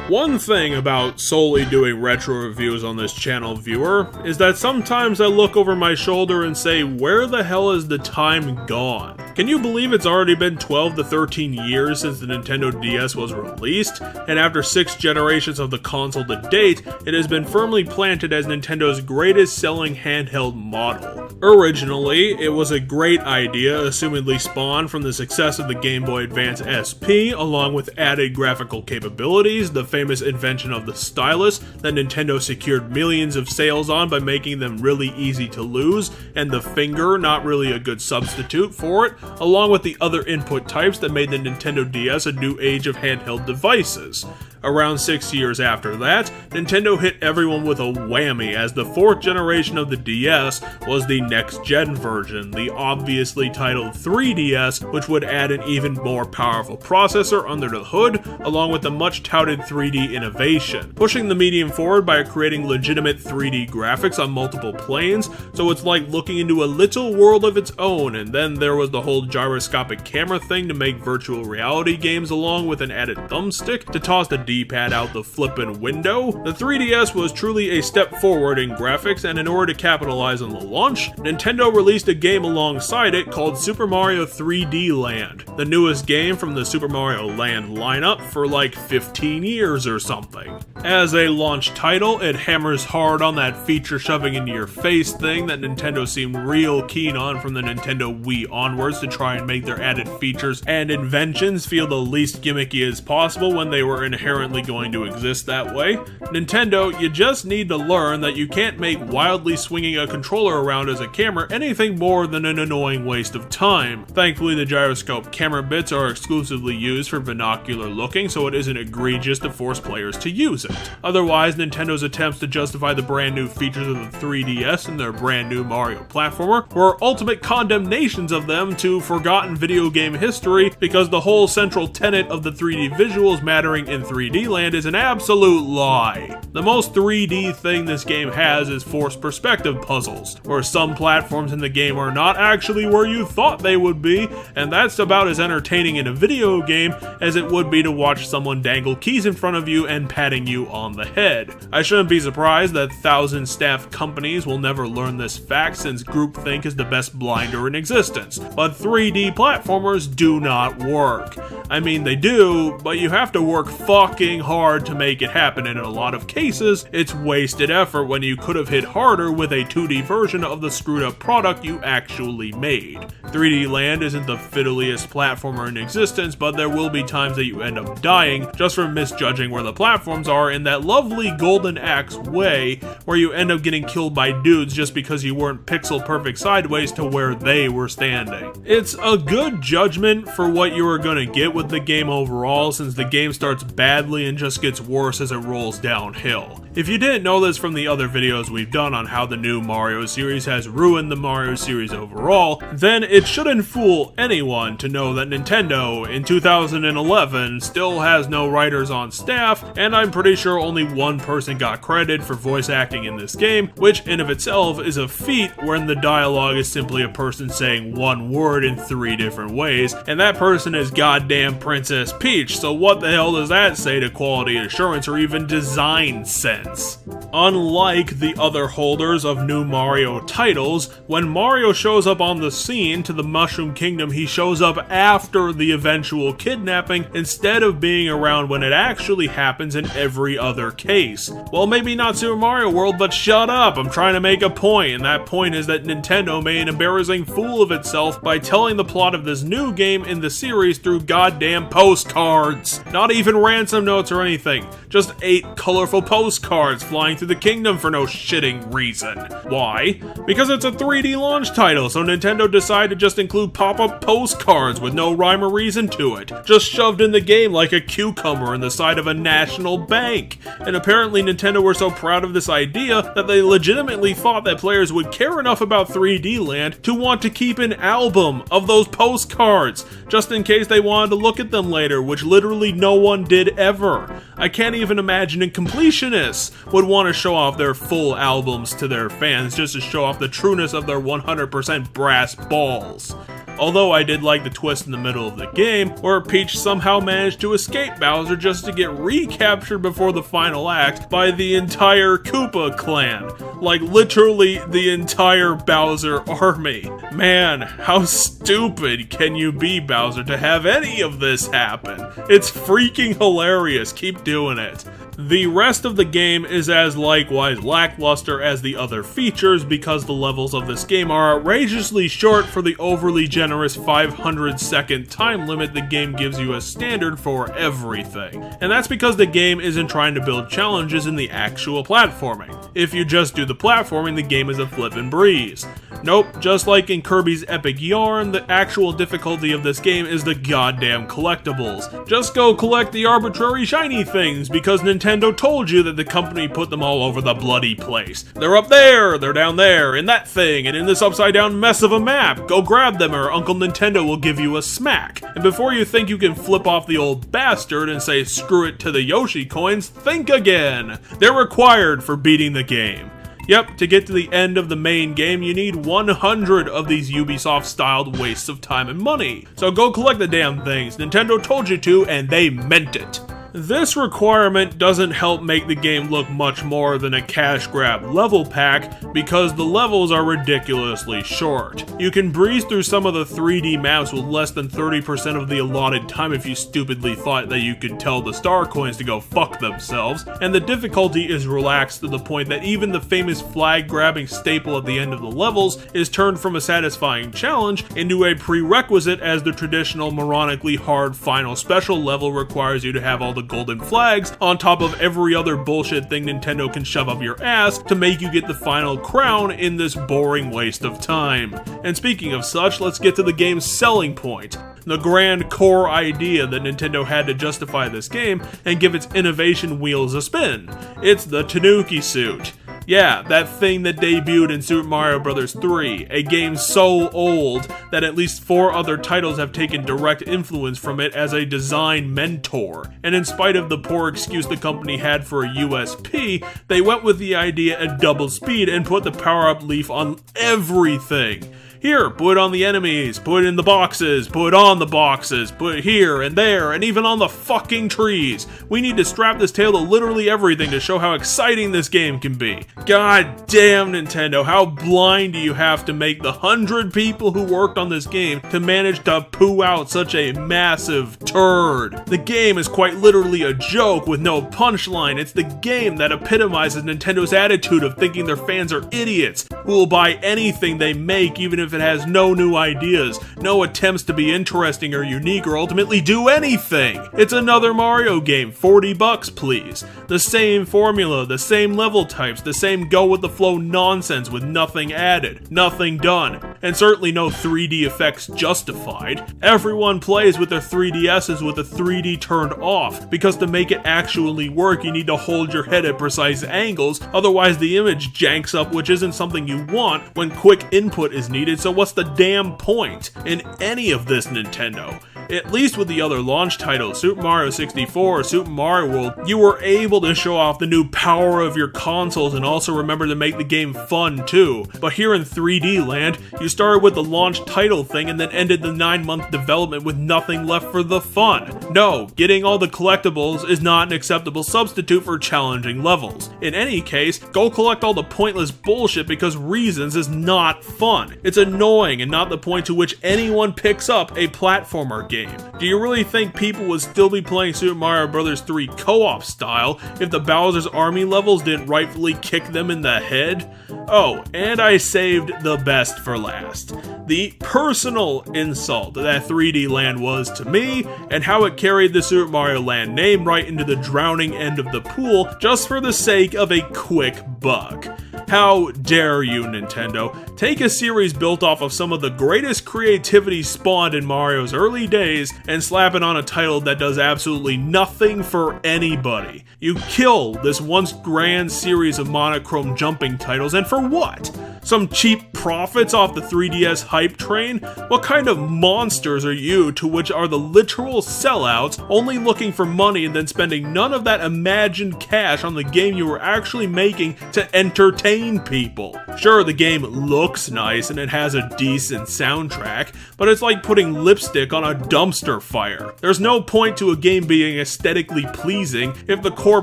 One thing about solely doing retro reviews on this channel, viewer, is that sometimes I look over my shoulder and say, where the hell is the time gone? Can you believe it's already been 12 to 13 years since the Nintendo DS was released, and after 6 generations of the console to date, it has been firmly planted as Nintendo's greatest selling handheld model. Originally, it was a great idea, assumedly spawned from the success of the Game Boy Advance SP, along with added graphical capabilities, the famous invention of the stylus that Nintendo secured millions of sales on by making them really easy to lose, and the finger, not really a good substitute for it, along with the other input types that made the Nintendo DS a new age of handheld devices. Around 6 years after that, Nintendo hit everyone with a whammy as the 4th generation of the DS was the next-gen version, the obviously titled 3DS, which would add an even more powerful processor under the hood, along with the much-touted 3D innovation, pushing the medium forward by creating legitimate 3D graphics on multiple planes, so it's like looking into a little world of its own. And then there was the whole gyroscopic camera thing to make virtual reality games, along with an added thumbstick to toss the D-pad out the flippin' window. The 3DS was truly a step forward in graphics, and in order to capitalize on the launch, Nintendo released a game alongside it called Super Mario 3D Land, the newest game from the Super Mario Land lineup for like 15 years or something. As a launch title, it hammers hard on that feature shoving into your face thing that Nintendo seemed real keen on from the Nintendo Wii onwards to try and make their added features and inventions feel the least gimmicky as possible when they were inherently going to exist that way. Nintendo, you just need to learn that you can't make wildly swinging a controller around as a camera anything more than an annoying waste of time. Thankfully, the gyroscope camera bits are exclusively used for binocular looking, so it isn't egregious to force players to use it. Otherwise, Nintendo's attempts to justify the brand new features of the 3DS in their brand new Mario platformer were ultimate condemnations of them to forgotten video game history, because the whole central tenet of the 3D visuals mattering in 3D Land is an absolute lie. The most 3D thing this game has is forced perspective puzzles, where some platforms in the game are not actually where you thought they would be, and that's about as entertaining in a video game as it would be to watch someone dangle keys in front of you and patting you on the head. I shouldn't be surprised that 1,000-staff companies will never learn this fact, since groupthink is the best blinder in existence. But 3D platformers do not work. I mean, they do, but you have to work fucking hard to make it happen, and in a lot of cases, it's wasted effort when you could have hit harder with a 2D version of the screwed up product you actually made. 3D Land isn't the fiddliest platformer in existence, but there will be times that you end up dying just from misjudging where the platforms are in that lovely Golden Axe way, where you end up getting killed by dudes just because you weren't pixel perfect sideways to where they were standing. It's a good judgment for what you are gonna get with the game overall, since the game starts badly and just gets worse as it rolls downhill. If you didn't know this from the other videos we've done on how the new Mario series has ruined the Mario series overall, then it shouldn't fool anyone to know that Nintendo in 2011 still has no writers on staff, and I'm pretty sure only one person got credited for voice acting in this game, which in of itself is a feat when the dialogue is simply a person saying one word in 3 different ways, and that person is goddamn Princess Peach, so what the hell does that say to quality assurance or even design sense? Unlike the other holders of new Mario titles, when Mario shows up on the scene to the Mushroom Kingdom, he shows up after the eventual kidnapping instead of being around when it actually happens in every other case. Well, maybe not Super Mario World, but shut up, I'm trying to make a point, and that point is that Nintendo made an embarrassing fool of itself by telling the plot of this new game in the series through goddamn postcards. Not even ransom notes or anything, just 8 colorful postcards flying through the kingdom for no shitting reason. Why? Because it's a 3D launch title, so Nintendo decided to just include pop-up postcards with no rhyme or reason to it, just shoved in the game like a cucumber in the side of a national bank. And apparently Nintendo were so proud of this idea that they legitimately thought that players would care enough about 3D Land to want to keep an album of those postcards, just in case they wanted to look at them later, which literally no one did ever. I can't even imagine a completionist would want want to show off their full albums to their fans just to show off the trueness of their 100% brass balls. Although I did like the twist in the middle of the game, where Peach somehow managed to escape Bowser just to get recaptured before the final act by the entire Koopa clan. Like literally the entire Bowser army. Man, how stupid can you be, Bowser, to have any of this happen? It's freaking hilarious, keep doing it. The rest of the game is as likewise lackluster as the other features because the levels of this game are outrageously short for the overly generous 500-second time limit the game gives you as standard for everything. And that's because the game isn't trying to build challenges in the actual platforming. If you just do the platforming, the game is a flippin' breeze. Nope, just like in Kirby's Epic Yarn, the actual difficulty of this game is the goddamn collectibles. Just go collect the arbitrary shiny things because Nintendo told you that the company put them all over the bloody place. They're up there, they're down there, in that thing, and in this upside down mess of a map. Go grab them or Uncle Nintendo will give you a smack. And before you think you can flip off the old bastard and say screw it to the Yoshi coins, think again. They're required for beating the game. Yep, to get to the end of the main game, you need 100 of these Ubisoft-styled wastes of time and money. So go collect the damn things. Nintendo told you to, and they meant it. This requirement doesn't help make the game look much more than a cash grab level pack because the levels are ridiculously short. You can breeze through some of the 3D maps with less than 30% of the allotted time if you stupidly thought that you could tell the star coins to go fuck themselves, and the difficulty is relaxed to the point that even the famous flag grabbing staple at the end of the levels is turned from a satisfying challenge into a prerequisite as the traditional moronically hard final special level requires you to have all the golden flags on top of every other bullshit thing Nintendo can shove up your ass to make you get the final crown in this boring waste of time. And speaking of such, let's get to the game's selling point. The grand core idea that Nintendo had to justify this game and give its innovation wheels a spin. It's the Tanuki suit. Yeah, that thing that debuted in Super Mario Bros. 3, a game so old that at least 4 other titles have taken direct influence from it as a design mentor. And in spite of the poor excuse the company had for a USP, they went with the idea at double speed and put the power-up leaf on everything. Here, put it on the enemies, put it in the boxes, put it on the boxes, put it here and there, and even on the fucking trees. We need to strap this tail to literally everything to show how exciting this game can be. God damn, Nintendo, how blind do you have to make the 100 people who worked on this game to manage to poo out such a massive turd? The game is quite literally a joke with no punchline. It's the game that epitomizes Nintendo's attitude of thinking their fans are idiots who will buy anything they make even if it has no new ideas, no attempts to be interesting or unique or ultimately do anything. It's another Mario game, $40 please. The same formula, the same level types, the same go with the flow nonsense with nothing added, nothing done, and certainly no 3D effects justified. Everyone plays with their 3DSs with the 3D turned off, because to make it actually work you need to hold your head at precise angles, otherwise the image janks up, which isn't something you want when quick input is needed. So what's the damn point in any of this, Nintendo? At least with the other launch titles, Super Mario 64 or Super Mario World, you were able to show off the new power of your consoles and also remember to make the game fun too. But here in 3D land, you started with the launch title thing and then ended the 9-month development with nothing left for the fun. No, getting all the collectibles is not an acceptable substitute for challenging levels. In any case, go collect all the pointless bullshit because reasons is not fun. It's annoying and not the point to which anyone picks up a platformer game. Do you really think people would still be playing Super Mario Bros. 3 co-op style if the Bowser's Army levels didn't rightfully kick them in the head? Oh, and I saved the best for last. The personal insult that 3D Land was to me, and how it carried the Super Mario Land name right into the drowning end of the pool just for the sake of a quick buck. How dare you, Nintendo, take a series built off of some of the greatest creativity spawned in Mario's early days and slap it on a title that does absolutely nothing for anybody. You kill this once grand series of monochrome jumping titles, and for what? Some cheap profits off the 3DS hype train? What kind of monsters are you to which are the literal sellouts, only looking for money and then spending none of that imagined cash on the game you were actually making to entertain people? Sure, the game looks nice and it has a decent soundtrack, but it's like putting lipstick on a dumpster fire. There's no point to a game being aesthetically pleasing if the core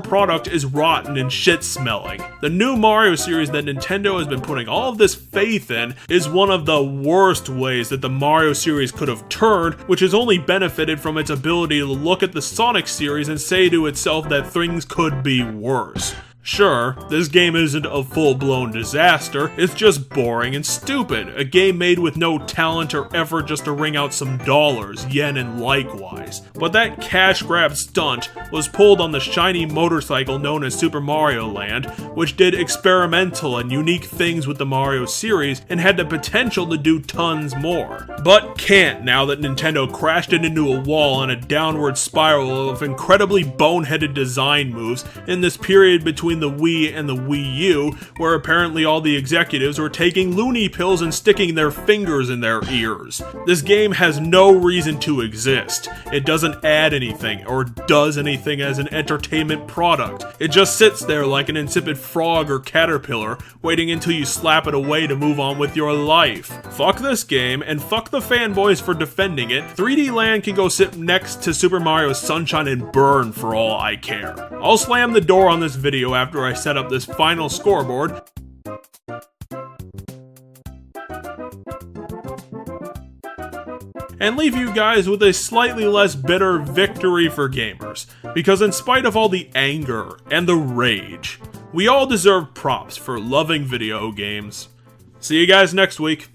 product is rotten and shit smelling. The new Mario series that Nintendo has been putting all of this faith in is one of the worst ways that the Mario series could have turned, which has only benefited from its ability to look at the Sonic series and say to itself that things could be worse. Sure, this game isn't a full-blown disaster, it's just boring and stupid, a game made with no talent or effort just to wring out some dollars, yen and likewise. But that cash grab stunt was pulled on the shiny motorcycle known as Super Mario Land, which did experimental and unique things with the Mario series and had the potential to do tons more. But can't now that Nintendo crashed it into a wall on a downward spiral of incredibly boneheaded design moves in this period between the Wii and the Wii U, where apparently all the executives were taking loony pills and sticking their fingers in their ears. This game has no reason to exist. It doesn't add anything or does anything as an entertainment product. It just sits there like an insipid frog or caterpillar, waiting until you slap it away to move on with your life. Fuck this game, and fuck the fanboys for defending it. 3D Land can go sit next to Super Mario Sunshine and burn for all I care. I'll slam the door on this video after I set up this final scoreboard. And leave you guys with a slightly less bitter victory for gamers. Because in spite of all the anger and the rage, we all deserve props for loving video games. See you guys next week.